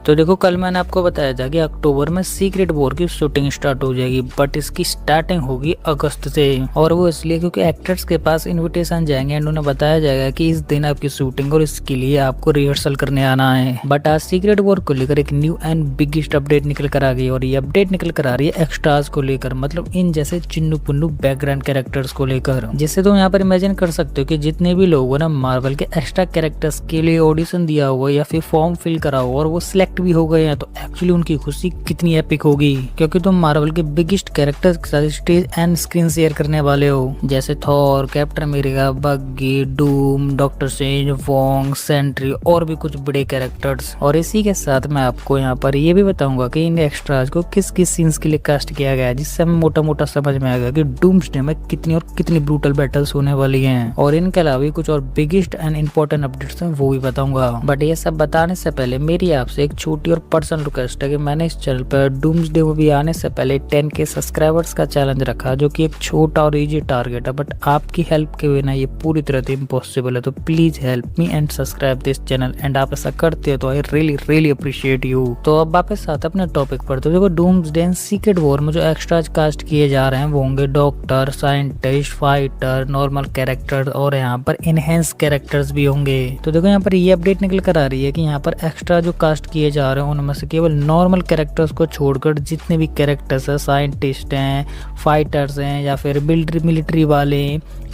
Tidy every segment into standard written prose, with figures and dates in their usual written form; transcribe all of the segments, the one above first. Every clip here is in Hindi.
तो देखो कल मैंने आपको बताया था कि अक्टूबर में सीक्रेट वॉर की शूटिंग स्टार्ट हो जाएगी, बट इसकी स्टार्टिंग होगी अगस्त से। और वो इसलिए क्योंकि एक्टर्स के पास इनविटेशन जाएंगे एंड उन्हें बताया जाएगा कि इस दिन आपकी शूटिंग और इसके लिए आपको रिहर्सल करने आना है। बट आज सीक्रेट वॉर को लेकर एक न्यू एंड बिगेस्ट अपडेट निकल कर आ गई, और ये अपडेट निकल कर आ रही है एक्स्ट्रास को लेकर, मतलब इन जैसे चिन्नू पुन्नू बैकग्राउंड कैरेक्टर्स को लेकर। जिससे तुम यहाँ पर इमेजिन कर सकते हो कि जितने भी लोगों ने मार्वल के एक्स्ट्रा कैरेक्टर्स के लिए ऑडिशन दिया हुआ या फिर फॉर्म फिल करा हुआ और वो सिलेक्ट भी हो गए हैं, तो एक्चुअली उनकी खुशी कितनी एपिक होगी, क्योंकि तुम मार्वल के बिगेस्ट कैरेक्टर्स के साथ स्टेज एंड स्क्रीन शेयर करने वाले हो, जैसे थॉर, कैप्टन अमेरिका, बग्गी, Doom, Doctor Strange, Wong, Sentry और भी कुछ बड़े कैरेक्टर्स। और इसी के साथ मैं आपको यहाँ पर ये भी बताऊंगा कि इन एक्स्ट्राज को किस किस सीन्स के लिए कास्ट किया गया है, जिससे हमें मोटा मोटा समझ में आएगा कि डूम्सडे में कितनी और कितनी ब्रूटल बैटल्स होने वाली हैं। और इनके अलावा कुछ और बिगेस्ट एंड इंपॉर्टेंट अपडेट्स हैं वो भी बताऊंगा। बट ये सब बताने से पहले मेरी आपसे एक छोटी और पर्सनल रिक्वेस्ट है कि मैंने इस चैनल पर डूम्सडे मूवी आने से पहले 10K सब्सक्राइबर्स का चैलेंज रखा, जो कि एक छोटा और इजी टारगेट है, बट आपकी हेल्प के बिना ये पूरी तरह से इम्पॉसिबल है। तो please help me and subscribe this channel, and आप ऐसा करते हो तो आई रियली अप्रिशिएट यू। तो अब वापस आते अपने टॉपिक पर। तो देखो डूम्सडे एंड सीक्रेट वॉर में जो एक्स्ट्राज कास्ट किए जा रहे हैं वो होंगे doctor, scientist, fighter, normal character और यहाँ पर इनहेंस कैरेक्टर्स भी होंगे। तो देखो यहाँ पर ये अपडेट निकल कर आ रही है कि यहाँ पर एक्स्ट्रा जो कास्ट किए जा रहे हैं उनमें से केवल नॉर्मल कैरेक्टर्स को छोड़कर जितने भी कैरेक्टर्स है, साइंटिस्ट हैं, फाइटर्स हैं या फिर मिलिट्री वाले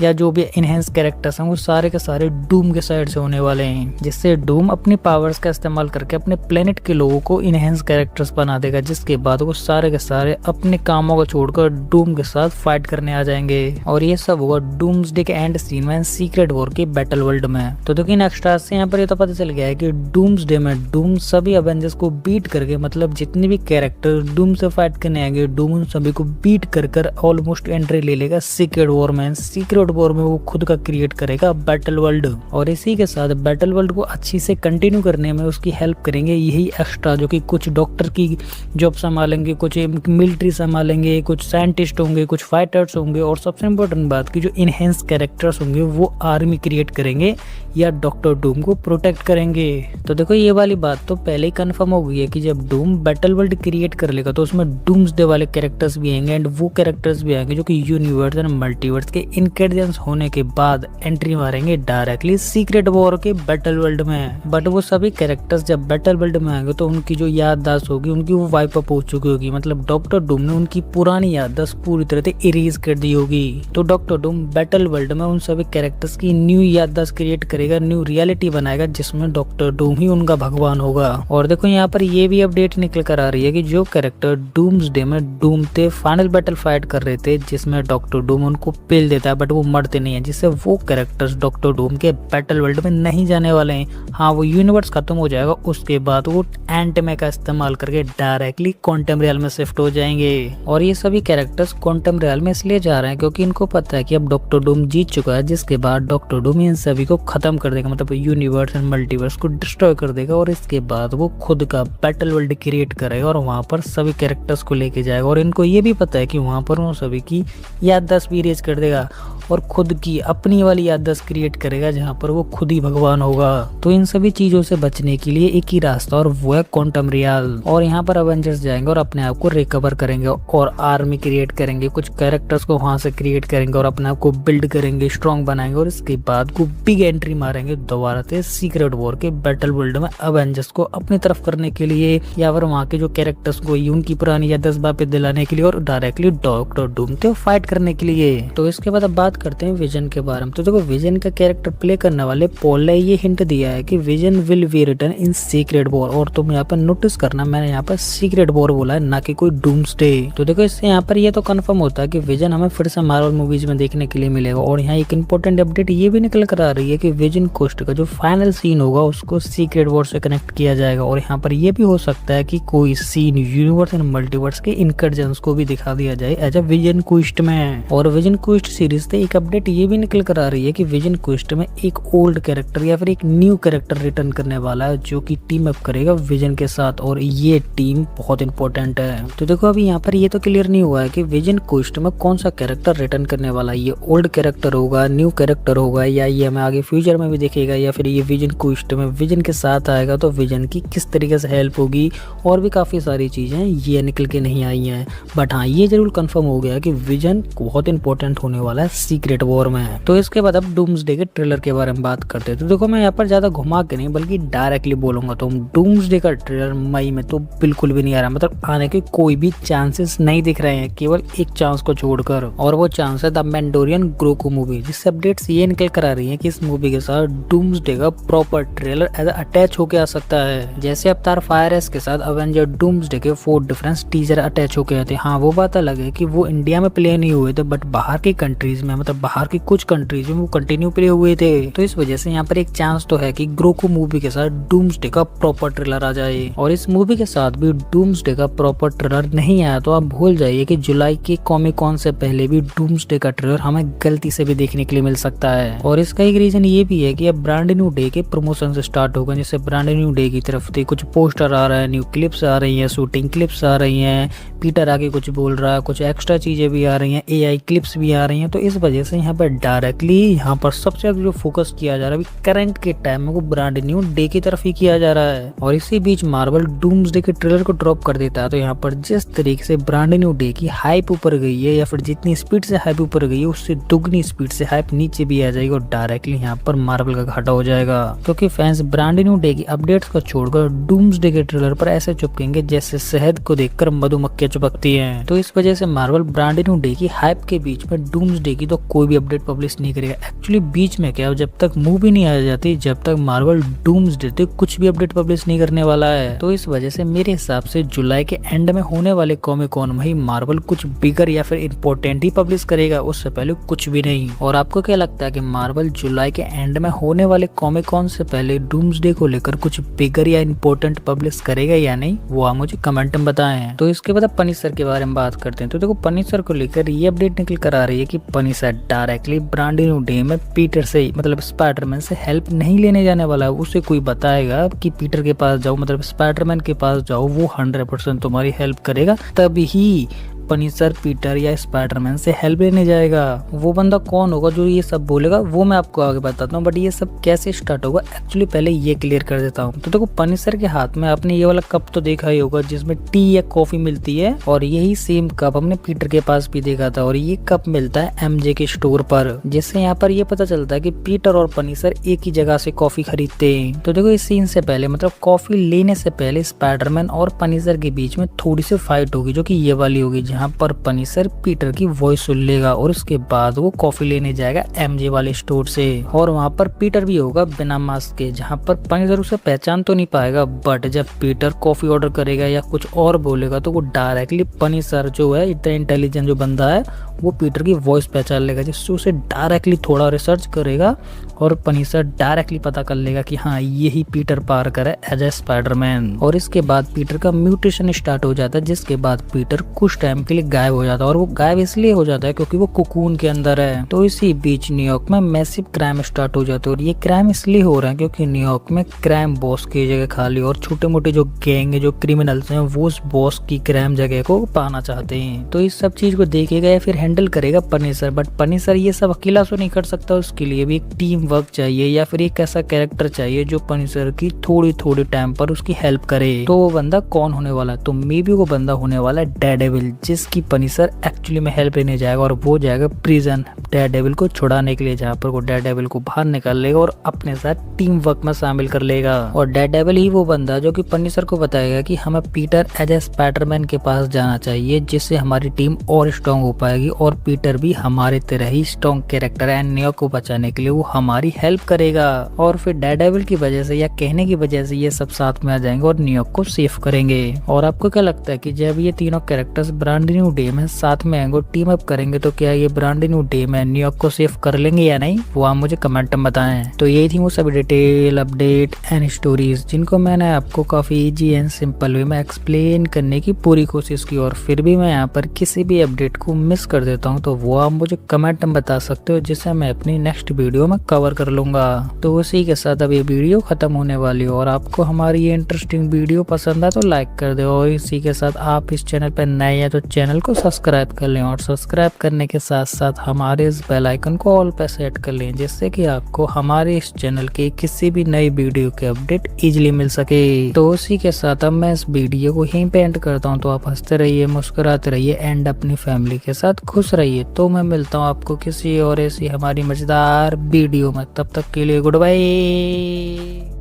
या जो भी इनहेंस कैरेक्टर्स हैं, वो सारे के सारे डूम के साइड से होने वाले हैं, जिससे डूम अपनी पावर्स का इस्तेमाल करके अपने प्लेनेट के लोगों को इनहेंस कैरेक्टर्स बना देगा, जिसके बाद वो सारे के सारे अपने कामों को छोड़कर डूम के साथ फाइट करने आ जाएंगे। और ये सब होगा डूम्सडे के एंड सीन में सीक्रेट वॉर की बैटल वर्ल्ड में। तो देखिए इन एक्स्ट्रास से यहाँ पर ये तो पता चल गया है कि डूम्सडे में डूम सभी एवेंजर्स को बीट करके, मतलब जितने भी कैरेक्टर डूम से फाइट करने आएंगे, डूम उन सभी को बीट कर ऑलमोस्ट एंट्री ले लेगा सीक्रेट वॉर में। सीक्रेट वॉर में वो खुद का क्रिएट करेगा बैटल वर्ल्ड, और इसी के साथ बैटल वर्ल्ड को अच्छी से कंटिन्यू करने में उसकी हेल्प करेंगे यही एक्स्ट्रा, जो कि कुछ डॉक्टर की जॉब संभालेंगे, कुछ मिलिट्री संभालेंगे, कुछ साइंटिस्ट होंगे, कुछ फाइटर्स होंगे, और सबसे इम्पोर्टेंट बात की जो इनहेंस कैरेक्टर्स होंगे वो आर्मी क्रिएट करेंगे या डॉक्टर डूम को प्रोटेक्ट करेंगे। तो देखो ये वाली बात तो पहले ही कंफर्म हो गई है कि जब डूम बैटल वर्ल्ड क्रिएट कर लेगा तो उसमें डूम्सडे वाले कैरेक्टर्स भी आएंगे, एंड वो कैरेक्टर्स भी आएंगे जो कि यूनिवर्स एंड मल्टीवर्स के इंग्रेडिएंट्स होने के बाद एंट्री मारेंगे डायरेक्टली सीक्रेट वॉर के बैटल वर्ल्ड में। बट वो सभी कैरेक्टर्स जब बैटल वर्ल्ड में आएंगे तो उनकी जो याददाश्त होगी उनकी वो वाइप अप हो चुकी होगी, मतलब डॉक्टर डूम ने उनकी पुरानी याददाश्त पूरी तरह से इरेज कर दी होगी। तो डॉक्टर डूम बैटल वर्ल्ड में उन सभी कैरेक्टर्स की न्यू याददाश्त क्रिएट करेगा, न्यू रियलिटी बनाएगा, जिसमें डॉक्टर डूम ही उनका भगवान होगा। और देखो यहाँ पर ये भी अपडेट निकल कर आ रही है कि जो कैरेक्टर डूम्सडे में डूम थे फाइनल बैटल फाइट कर रहे थे, जिसमें डॉक्टर डूम उनको पेल देता है बट वो मरते नहीं है, जिससे वो कैरेक्टर्स डॉक्टर डूम के बैटल वर्ल्ड में नहीं जाने वाले हैं। हाँ, वो यूनिवर्स खत्म हो जाएगा, उसके बाद वो एंटमे का इस्तेमाल करके डायरेक्टली क्वांटम रियल में शिफ्ट हो जाएंगे। और ये सभी कैरेक्टर्स क्वांटम रियल में इसलिए जा रहे हैं क्योंकि इनको पता है कि अब डॉक्टर डूम जीत चुका है, जिसके बाद डॉक्टर डूम इन सभी को खत्म कर देगा, मतलब यूनिवर्स एंड मल्टीवर्स को डिस्ट्रॉय कर देगा, और इसके बाद वो खुद का बैटल वर्ल्ड क्रिएट करेगा और वहां पर सभी कैरेक्टर्स को लेके जाएगा। और इनको ये भी पता है कि वहां पर वो सभी की याददाश्त भी इरेज कर देगा और खुद की अपनी वाली याददाश्त क्रिएट करेगा जहां पर वो खुद ही भगवान होगा। तो इन सभी चीजों से बचने के लिए एक ही रास्ता, और वो है क्वांटम रियल। और यहाँ पर एवेंजर्स जाएंगे और अपने आप को रिकवर करेंगे और आर्मी क्रिएट करेंगे, कुछ कैरेक्टर्स को वहां से क्रिएट करेंगे और अपने आप को बिल्ड करेंगे, स्ट्रॉन्ग बनाएंगे, और इसके बाद को बिग एंट्री मारेंगे दोबारा से सीक्रेट वॉर के बैटल वर्ल्ड में एवेंजर्स को अपनी तरफ करने के लिए, या फिर वहाँ के जो कैरेक्टर्स को उनकी पुरानी याददाश्त वापस दिलाने के लिए, और डायरेक्टली डॉक्टर डूम से फाइट करने के लिए। तो इसके बाद अब बात करते हैं विजन के बारे में। तो देखो विजन का कैरेक्टर प्ले करने वाले पॉल ने ये हिंट दिया है कि vision will be return in secret war, और तुम यहाँ पर नोटिस करना मैंने यहाँ पर सीक्रेट वॉर बोला है, ना कि कोई डूम्सडे। तो देखो इससे यहाँ पर ये तो कंफर्म होता है कि विजन हमें फिर से मार्वल मूवीज में देखने के लिए मिलेगा। और यहाँ एक इंपॉर्टेंट अपडेट ये भी निकल कर आ रही है कि विजन कोस्ट का जो फाइनल सीन होगा उसको सीक्रेट वॉर से कनेक्ट किया जाएगा, और यहाँ पर ये भी हो सकता है कि कोई सीन यूनिवर्स एंड मल्टीवर्स के इंकर्जन्स को भी दिखा दिया जाए एज अ विजन क्विस्ट में। और विजन क्विस्ट सीरीज से एक अपडेट ये भी निकल कर आ रही है कि विजन क्वेस्ट में एक ओल्ड कैरेक्टर या फिर एक न्यू कैरेक्टर रिटर्न करने वाला है जो कि टीम अप करेगा विजन के साथ, और ये टीम बहुत इंपॉर्टेंट है। तो देखो अभी यहाँ पर ये तो क्लियर नहीं हुआ है कि विजन क्वेस्ट में कौन सा कैरेक्टर रिटर्न करने वाला है, ये ओल्ड कैरेक्टर होगा, न्यू कैरेक्टर होगा, या ये हमें आगे फ्यूचर में भी दिखेगा, या फिर ये विजन क्वेस्ट में विजन के साथ आएगा तो विजन की किस तरीके से हेल्प होगी, और भी काफी सारी चीजें ये निकल के नहीं आई हैं। बट हाँ ये जरूर कंफर्म हो गया कि विजन बहुत इंपॉर्टेंट होने वाला है सीक्रेट वॉर में। तो इसके बाद अब डूम्सडे के ट्रेलर के बारे में बात करते हैं। तो देखो मैं यहाँ पर ज्यादा घुमा के नहीं बल्कि डायरेक्टली बोलूंगा, तो डूम्सडे का ट्रेलर मई में तो बिल्कुल भी नहीं आ रहा, मतलब आने के कोई भी चांसेस नहीं दिख रहे हैं, केवल एक चांस को छोड़कर, और वो चांस है द मैंडोरियन ग्रोकू मूवी, जिससे अपडेट्स ये निकल कर आ रही है कि इस मूवी के साथ डूम्सडे का प्रॉपर ट्रेलर एज अटैच होके आ सकता है, जैसे अवतार फायर एस के साथ अवेंजर डूम्सडे के 4 डिफरेंस टीजर अटैच होके आते। हाँ वो बात अलग है कि वो इंडिया में प्ले नहीं हुए थे, बट बाहर की कंट्रीज में, मतलब बाहर की कुछ कंट्रीज में वो कंटिन्यू प्ले हुए थे। तो इस वजह से यहाँ पर एक चांस तो है कि ग्रोकू मूवी के साथ डूम्सडे का प्रॉपर ट्रेलर आ जाए। और इस मूवी के साथ भी डूम्सडे का प्रॉपर ट्रेलर नहीं आया तो आप भूल जाइए कि जुलाई के कॉमिक कॉन से पहले भी डूम्सडे का ट्रेलर हमें गलती से भी देखने के लिए मिल सकता है। और इसका एक रीजन ये भी है कि अब ब्रांड न्यू डे के प्रमोशन से स्टार्ट होगा, जैसे ब्रांड न्यू डे की तरफ से कुछ पोस्टर आ रहा है, न्यू क्लिप्स आ रही है, शूटिंग क्लिप्स आ रही है, पीटर आगे कुछ बोल रहा है, कुछ एक्स्ट्रा चीजें भी आ रही हैं, एआई क्लिप्स भी आ रही हैं। तो इस वजह से यहाँ पर डायरेक्टली यहाँ पर सबसे ज्यादा जो फोकस किया जा रहा है अभी करंट के टाइम में वो ब्रांड न्यू डे की तरफ ही किया जा रहा है। और इसी बीच मार्वल डूम्सडे के ट्रेलर को ड्रॉप कर देता है, तो यहाँ पर जिस तरीके से ब्रांड न्यू डे की हाइप ऊपर गई है, या फिर जितनी स्पीड से हाइप ऊपर गई है उससे दुगनी स्पीड से हाइप नीचे भी आ जाएगी, और डायरेक्टली यहाँ पर मार्वल का घाटा हो जाएगा, क्योंकि फैंस ब्रांड न्यू डे की अपडेट्स को छोड़कर डूम्सडे के ट्रेलर पर ऐसे चिपकेंगे जैसे शहद को देखकर मधुमक्खियां चिपकती हैं। तो इस वजह से मार्वल ब्रांड न्यू डे की हाइप के बीच में डूम्सडे की तो कोई भी अपडेट पब्लिश नहीं करेगा। एक्चुअली बीच में क्या, जब तक मूवी नहीं आ जाती, जब तक मार्वल डूम्सडे तक कुछ भी अपडेट पब्लिश नहीं करने वाला है। तो इस वजह से मेरे हिसाब से जुलाई के एंड में होने वाले कॉमिक कॉन में ही मार्वल कुछ बिगर या फिर इंपॉर्टेंट ही पब्लिश करेगा, उससे पहले कुछ भी नहीं। और आपको क्या लगता है कि मार्वल जुलाई के एंड में होने वाले कॉमिक कॉन से पहले डूम्सडे को लेकर कुछ बिगर या इंपॉर्टेंट पब्लिश करेगा या नहीं, वो आप मुझे कमेंट में बताएं। तो इसके बाद पनिशर के बारे में बात करते हैं। तो देखो पनिशर को लेकर ये अपडेट निकल कर आ रही है कि Punisher directly brand new day में पीटर से, मतलब स्पाइडरमैन से हेल्प नहीं लेने जाने वाला है। उसे कोई बताएगा कि पीटर के पास जाओ, मतलब स्पाइडरमैन के पास जाओ, वो 100% तुम्हारी हेल्प करेगा, तभी पनिशर पीटर या स्पाइडरमैन से हेल्प लेने जाएगा। वो बंदा कौन होगा जो ये सब बोलेगा, वो मैं आपको आगे बताता हूँ, बट ये सब कैसे स्टार्ट होगा एक्चुअली पहले ये क्लियर कर देता हूँ। तो देखो पनिशर के हाथ में आपने ये वाला कप तो देखा ही होगा जिसमें टी या कॉफी मिलती है, और यही सेम कप हमने पीटर के पास भी देखा था, और ये कप मिलता है एमजे के स्टोर पर, जिससे यहाँ पर ये पता चलता है कि पीटर और पनिशर एक ही जगह से कॉफी खरीदते हैं। तो देखो इस सीन से पहले, मतलब कॉफी लेने से पहले स्पाइडरमैन और पनिशर के बीच में थोड़ी सी फाइट होगी, जो कि ये वाली होगी, जहाँ पर पनिशर पीटर की वॉइस सुन लेगा और उसके बाद वो कॉफी लेने जाएगा एमजे वाले स्टोर से, और वहाँ पर पीटर भी होगा बिना मास्क के, जहाँ पर पनिशर उसे पहचान तो नहीं पाएगा, बट जब पीटर कॉफी ऑर्डर करेगा या कुछ और बोलेगा तो वो डायरेक्टली पनिशर जो है, इतना इंटेलिजेंट जो बंदा है, वो पीटर की वॉइस पहचान लेगा, जिससे उसे डायरेक्टली थोड़ा रिसर्च करेगा और पनिशर डायरेक्टली पता कर लेगा कि हाँ यही पीटर पार्कर है एज ए स्पाइडरमैन। और इसके बाद पीटर का म्यूटेशन स्टार्ट हो जाता है, जिसके बाद पीटर कुछ टाइम के लिए गायब हो जाता है, और वो गायब इसलिए हो जाता है क्योंकि वो कोकून के अंदर है। तो इसी बीच न्यूयॉर्क में मैसिव क्राइम स्टार्ट हो जाता है, और ये क्राइम इसलिए हो रहा है क्योंकि न्यूयॉर्क में क्राइम बॉस की जगह खाली, और छोटे मोटे जो गैंग है, जो क्रिमिनल्स हैं, वो उस बॉस की क्राइम जगह को पाना चाहते हैं। तो इस सब चीज को देखेगा या फिर हैंडल करेगा पनिशर, बट पनिशर ये सब अकेला तो नहीं कर सकता, उसके लिए भी एक टीम वर्क चाहिए, या फिर एक ऐसा कैरेक्टर चाहिए जो पनिशर की थोड़ी थोड़ी टाइम पर उसकी हेल्प करे। तो वो बंदा कौन होने वाला है? तो मे बी वो बंदा होने वाला है डेयरडेविल, जिसकी पनिशर एक्चुअली में हेल्प लेने जाएगा, और वो जाएगा प्रिजन डेयरडेविल को छुड़ाने के लिए, जहाँ पर वो डेयरडेविल को बाहर निकाल लेगा और अपने साथ टीम वर्क में शामिल कर लेगा। और डेयरडेविल ही वो बंदा जो कि पनिशर को बताएगा कि हमें पीटर एज ए स्पाइडरमैन के पास जाना चाहिए, जिससे हमारी टीम और स्ट्रॉन्ग हो पाएगी, और पीटर भी हमारे तरह ही स्ट्रॉन्ग कैरेक्टर है, न्यूयॉर्क को बचाने के लिए वो हमारी हेल्प करेगा। और फिर डेयरडेविल की वजह से या कहने की वजह से ये सब साथ में आ जाएंगे और न्यूयॉर्क को सेफ करेंगे। और आपको क्या लगता है कि जब ये तीनों कैरेक्टर्स ब्रांड ब्रांड न्यू डेम है, साथ में एंगो टीम अप करेंगे तो क्या ये ब्रांड न्यू डेम है न्यूयॉर्क को सेव कर लेंगे या नहीं, वो आप मुझे कमेंट में बताएं। तो यही थी वो सभी डिटेल अपडेट एंड स्टोरीज जिनको मैंने आपको काफी इजी एंड सिंपल वे में एक्सप्लेन करने की पूरी कोशिश की, और फिर भी मैं यहाँ पर किसी भी अपडेट को मिस कर देता हूँ तो वो आप मुझे कमेंट में बता सकते हो, जिसे मैं अपनी नेक्स्ट वीडियो में कवर कर लूंगा। तो उसी के साथ अब ये वीडियो खत्म होने वाली है, और आपको हमारी ये इंटरेस्टिंग वीडियो पसंद है तो लाइक कर दो, और इसी के साथ आप इस चैनल पर नए हैं तो चैनल को सब्सक्राइब कर लें, और सब्सक्राइब करने के साथ साथ हमारे इस बेल आइकन को ऑल पे सेट कर लें, जिससे कि आपको हमारे इस चैनल की किसी भी नई वीडियो के अपडेट इजीली मिल सके। तो उसी के साथ अब मैं इस वीडियो को यहीं पे एंड करता हूँ। तो आप हंसते रहिए, मुस्कुराते रहिए एंड अपनी फैमिली के साथ खुश रहिए। तो मैं मिलता हूँ आपको किसी और ऐसी हमारी मजेदार वीडियो में, तब तक के लिए गुड बाय।